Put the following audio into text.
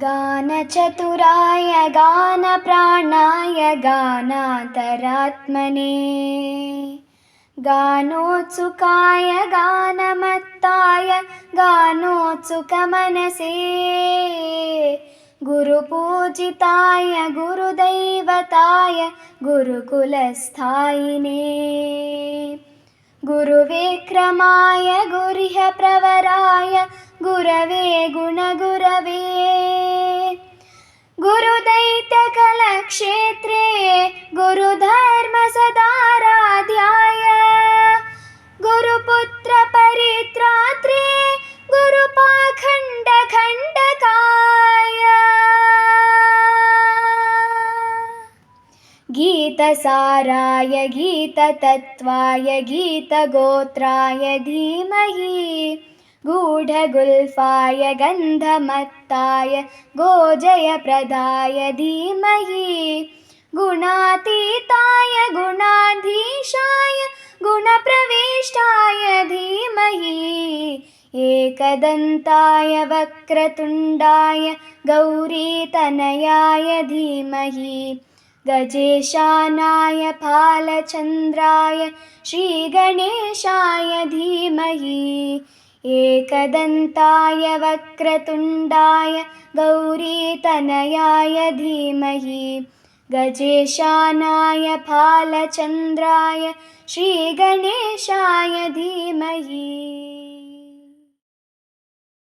गानचतुराय गानप्राणाय गानान्तरात्मने गानोत्सुकाय गानमत्ताय गानोत्सुकमनसे गुरुपूजिताय गुरुदैवताय गुरुकुलस्थायिने गुरुविक्रमाय गुह्यप्रवराय गुरवे गुणगुरवे गुरुदैत्यकलक्षेत्रे गुरुधर्मसदाराध्याय गुरुपुत्रपरित्रात्रे गुरुपाखण्डखण्डकाय गीतसाराय गीततत्त्वाय गीतगोत्राय धीमहि गूढगुल्फाय गन्धमत्ताय गोजयप्रदाय धीमहि गुणातीताय गुणाधीशाय गुणप्रविष्टाय धीमहि एकदन्ताय वक्रतुण्डाय गौरीतनयाय धीमहि गजेशानाय फालचन्द्राय श्रीगणेशाय धीमहि एकदन्ताय वक्रतुण्डाय गौरीतनयाय धीमहि गजेशानाय फालचन्द्राय श्रीगणेशाय धीमहि।